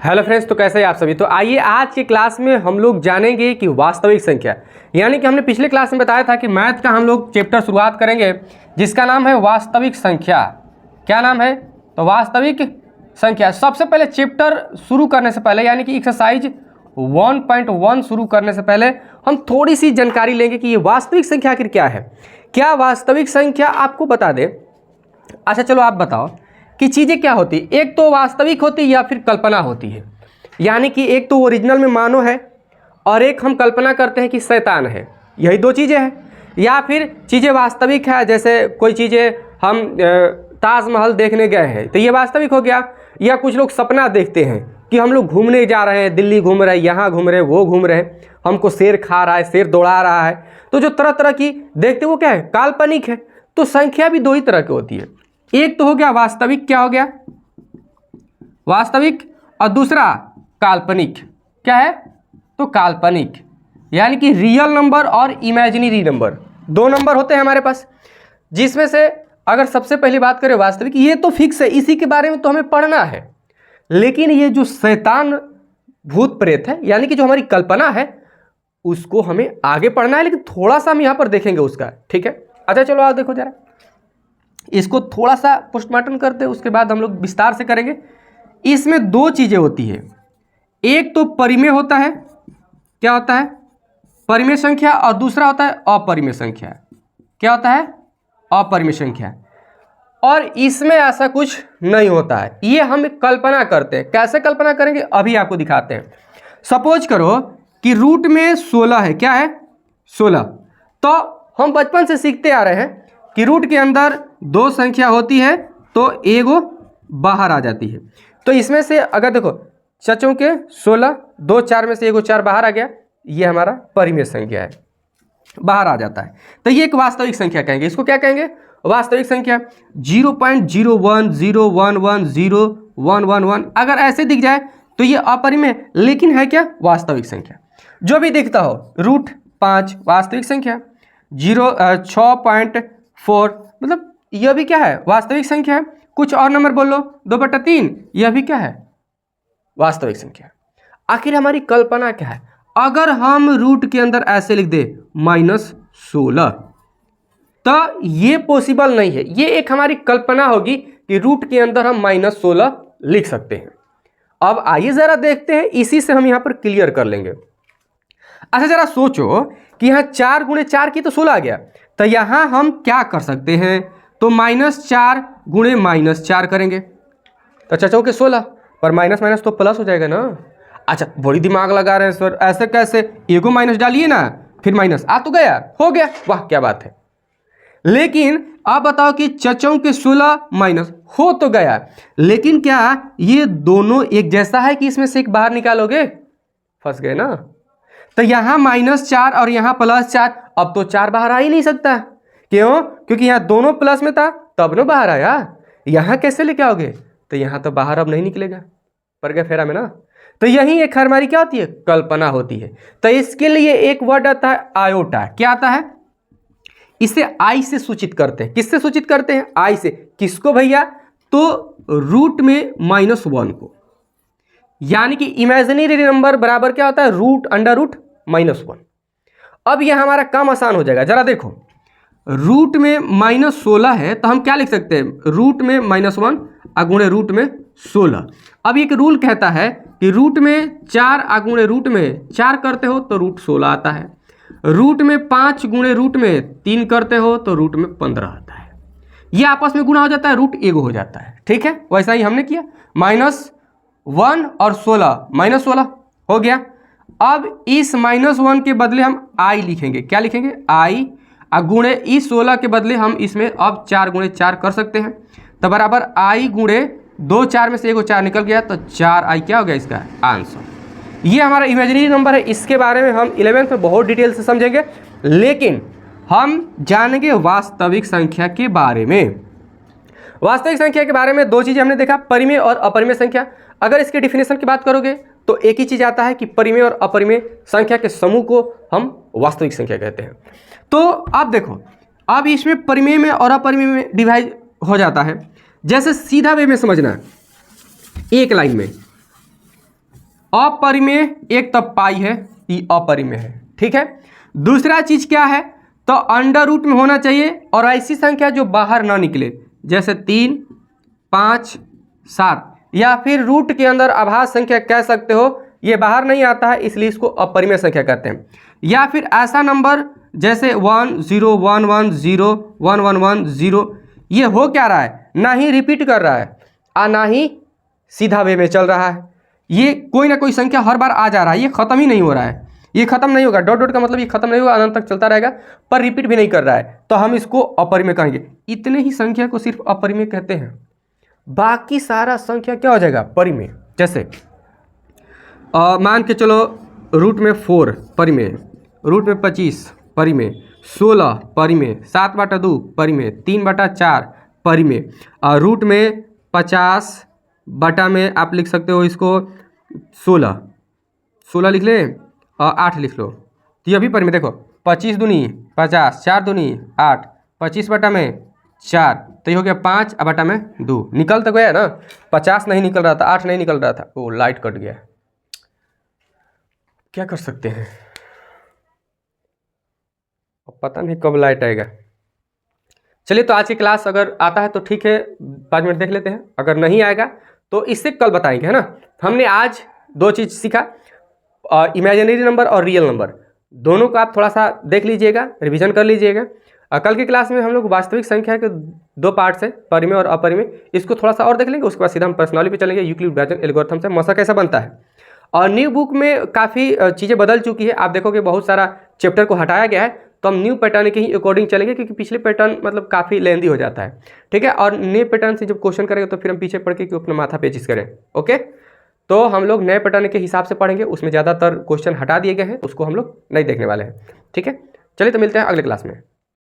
Hello friends, तो कैसे हैं आप सभी। तो आइए आज की क्लास में हम लोग जानेंगे कि वास्तविक संख्या, यानी कि हमने पिछले क्लास में बताया था कि मैथ का हम लोग चैप्टर शुरुआत करेंगे जिसका नाम है वास्तविक संख्या। क्या नाम है? तो वास्तविक संख्या। सबसे पहले चैप्टर शुरू करने से पहले यानी कि एक्सरसाइज 1.1 शुरू करने से पहले हम थोड़ी सी जानकारी लेंगे कि ये वास्तविक संख्या आखिर क्या है। क्या वास्तविक संख्या आपको बता दें। अच्छा चलो आप बताओ कि चीज़ें क्या होती है। एक तो वास्तविक होती है या फिर कल्पना होती है, यानी कि एक तो ओरिजिनल में मानो है और एक हम कल्पना करते हैं कि शैतान है। यही दो चीज़ें हैं। या फिर चीज़ें वास्तविक है, जैसे कोई चीज़ें हम ताजमहल देखने गए हैं तो ये वास्तविक हो गया। या कुछ लोग सपना देखते हैं कि हम लोग घूमने जा रहे हैं, दिल्ली घूम रहे हैं, यहाँ घूम रहे हैं, वो घूम रहे हैं, हमको शेर खा रहा है, शेर दौड़ा रहा है। तो जो तरह तरह की देखते वो क्या है, काल्पनिक है। तो संख्या भी दो ही तरह की होती है। एक तो हो गया वास्तविक, क्या हो गया वास्तविक, और दूसरा काल्पनिक। क्या है? तो काल्पनिक, यानी कि रियल नंबर और इमेजिनरी नंबर, दो नंबर होते हैं हमारे पास, जिसमें से अगर सबसे पहली बात करें वास्तविक, ये तो फिक्स है, इसी के बारे में तो हमें पढ़ना है। लेकिन ये जो शैतान भूत प्रेत है, यानी कि जो हमारी कल्पना है, उसको हमें आगे पढ़ना है, लेकिन थोड़ा सा हम यहाँ पर देखेंगे उसका। ठीक है, अच्छा चलो आप देखो जरा, इसको थोड़ा सा पोस्टमार्टम करते हैं, उसके बाद हम लोग विस्तार से करेंगे। इसमें दो चीज़ें होती है, एक तो परिमेय होता है, क्या होता है, परिमेय संख्या, और दूसरा होता है अपरिमेय संख्या। क्या होता है? अपरिमेय संख्या। और इसमें ऐसा कुछ नहीं होता है, ये हम कल्पना करते हैं। कैसे कल्पना करेंगे अभी आपको दिखाते हैं। सपोज करो कि रूट में 16 है। क्या है? 16। तो हम बचपन से सीखते आ रहे हैं कि रूट के अंदर दो संख्या होती है तो एगो बाहर आ जाती है। तो इसमें से अगर देखो चचों के 16, दो 4 में से एगो 4 बाहर आ गया, ये हमारा परिमेय संख्या है, बाहर आ जाता है। तो ये एक वास्तविक संख्या कहेंगे। इसको क्या कहेंगे? वास्तविक संख्या। 0.0101101111 अगर ऐसे दिख जाए तो ये अपरिमेय, लेकिन है क्या? वास्तविक संख्या। जो भी दिखता हो, रूट 5 वास्तविक संख्या, 6.4 मतलब यह भी क्या है? वास्तविक संख्या है। कुछ और नंबर बोल लो, 2/3, यह भी क्या है? वास्तविक संख्या। आखिर हमारी कल्पना क्या है? अगर हम रूट के अंदर ऐसे लिख दे -16, तो ये पॉसिबल नहीं है। ये एक हमारी कल्पना होगी कि रूट के अंदर हम -16 लिख सकते हैं। अब आइए जरा देखते हैं, इसी से हम यहां पर क्लियर कर लेंगे। अच्छा जरा सोचो कि यहाँ 4 × 4 की तो 16 आ गया, तो यहाँ हम क्या कर सकते हैं? तो -4 × -4 करेंगे, तो चचों के 16 पर माइनस माइनस तो प्लस हो जाएगा ना। अच्छा बड़ी दिमाग लगा रहे हैं सर, ऐसे कैसे? एगो माइनस डालिए ना, फिर माइनस आ तो गया, हो गया, वाह क्या बात है। लेकिन आप बताओ कि चचों के 16 माइनस हो तो गया, लेकिन क्या ये दोनों एक जैसा है कि इसमें से एक बाहर निकालोगे? फंस गए ना। तो यहाँ -4 और यहाँ +4, अब तो 4 बाहर आ ही नहीं सकता। क्यों? क्योंकि यहाँ दोनों प्लस में था तब ना बाहर आया। यहाँ कैसे लेके आओगे? तो यहाँ तो बाहर अब नहीं निकलेगा, पड़ गया फेरा में ना। तो यही एक हमारी क्या होती है? कल्पना होती है। तो इसके लिए एक वर्ड आता है आयोटा। क्या आता है? इसे आई से सूचित करते हैं। किससे सूचित करते हैं? आई से। किसको भैया? तो रूट में -1 को, यानी कि इमेजिनरी नंबर बराबर क्या होता है? √√-1। अब यह हमारा काम आसान हो जाएगा। जरा देखो, रूट में -16 है तो हम क्या लिख सकते हैं? रूट में -1 × रूट में 16। अब एक रूल कहता है कि रूट में 4 × रूट में 4 करते हो तो √16 आता है, रूट में 5 × रूट में 3 करते हो तो रूट में 15 आता है। ये आपस में गुणा हो जाता है, रूट एगो हो जाता है। ठीक है, वैसा ही हमने किया, -1 और 16, -16 हो गया। अब इस -1 के बदले हम आई लिखेंगे। क्या लिखेंगे? आई, गुणे इस 16 के बदले हम इसमें अब 4 × 4 कर सकते हैं, तो बराबर आई गुणे 2 4 में से एगो 4 निकल गया, तो 4i क्या हो गया इसका आंसर। ये हमारा इमेजिनरी नंबर है। इसके बारे में हम 11th में बहुत डिटेल से समझेंगे, लेकिन हम जानेंगे वास्तविक संख्या के बारे में। वास्तविक संख्या के बारे में दो चीज़ें हमने देखा, परिमेय और अपरिमेय संख्या। अगर इसके डिफिनेशन की बात करोगे तो एक ही चीज़ आता है कि परिमेय और अपरिमेय संख्या के समूह को हम वास्तविक संख्या कहते हैं। तो आप देखो, अब इसमें परिमेय में और अपरिमेय में डिवाइड हो जाता है। जैसे सीधा वे में समझना है, एक लाइन में अपरिमेय एक तब पाई है, ये अपरिमेय है, ठीक है। दूसरा चीज क्या है, तो अंडर रूट में होना चाहिए और ऐसी संख्या जो बाहर ना निकले, जैसे 3, 5, 7, या फिर रूट के अंदर अभाज्य संख्या कह सकते हो, ये बाहर नहीं आता है इसलिए इसको अपरिमेय संख्या कहते हैं। या फिर ऐसा नंबर जैसे 1 0 1 1 0 1 1 1 0, ये हो क्या रहा है, ना ही रिपीट कर रहा है और ना ही सीधा वे में चल रहा है, ये कोई ना कोई संख्या हर बार आ जा रहा है, ये खत्म ही नहीं हो रहा है, ये खत्म नहीं होगा, डॉट डॉट का मतलब ये खत्म नहीं होगा, अनंत तक चलता रहेगा, पर रिपीट भी नहीं कर रहा है, तो हम इसको अपरिमेय कहेंगे। इतने ही संख्या को सिर्फ अपरिमेय कहते हैं, बाकी सारा संख्या क्या हो जाएगा, परिमेय। जैसे मान के चलो रूट में 4 परिमेय, रूट में 25 परिमेय, 16 परिमेय, 7/2 परिमेय, 3/4 परिमेय, और रूट में 50 बटा में आप लिख सकते हो इसको 16 लिख ले और 8 लिख लो, तो ये भी परिमेय। देखो 25 दूनी 50, 4 दूनी 8, 25 बटा में 4, तो ये हो गया 5 बटा में 2, निकल तो गया ना, 50 नहीं निकल रहा था, 8 नहीं निकल रहा था, वो लाइट कट गया, क्या कर सकते हैं, अब पता नहीं कब लाइट आएगा। चलिए, तो आज की क्लास अगर आता है तो ठीक है, 5 मिनट देख लेते हैं, अगर नहीं आएगा तो इससे कल बताएंगे, है ना। हमने आज 2 चीज़ सीखा, इमेजिनरी नंबर और रियल नंबर, दोनों को आप थोड़ा सा देख लीजिएगा, रिवीजन कर लीजिएगा। कल की क्लास में हम लोग वास्तविक संख्या के 2 पार्ट्स है, परिमेय और अपरिमेय, इसको थोड़ा सा और देख लेंगे, उसके बाद सीधा हम पर्सनली पे चलेंगे, यूक्लिड विभाजन एल्गोरिथम से मसा कैसा बनता है। और न्यू बुक में काफ़ी चीज़ें बदल चुकी है, आप देखोगे बहुत सारा चैप्टर को हटाया गया है, तो हम न्यू पैटर्न के ही अकॉर्डिंग चलेंगे, क्योंकि पिछले पैटर्न मतलब काफ़ी लेंदी हो जाता है, ठीक है। और नए पैटर्न से जब क्वेश्चन करेंगे तो फिर हम पीछे पढ़ के क्यों अपना माथा पेचिस करें, ओके। तो हम लोग नए पैटर्न के हिसाब से पढ़ेंगे, उसमें ज़्यादातर क्वेश्चन हटा दिए गए हैं, उसको हम लोग नहीं देखने वाले हैं, ठीक है। चलिए, तो मिलते हैं अगले क्लास में।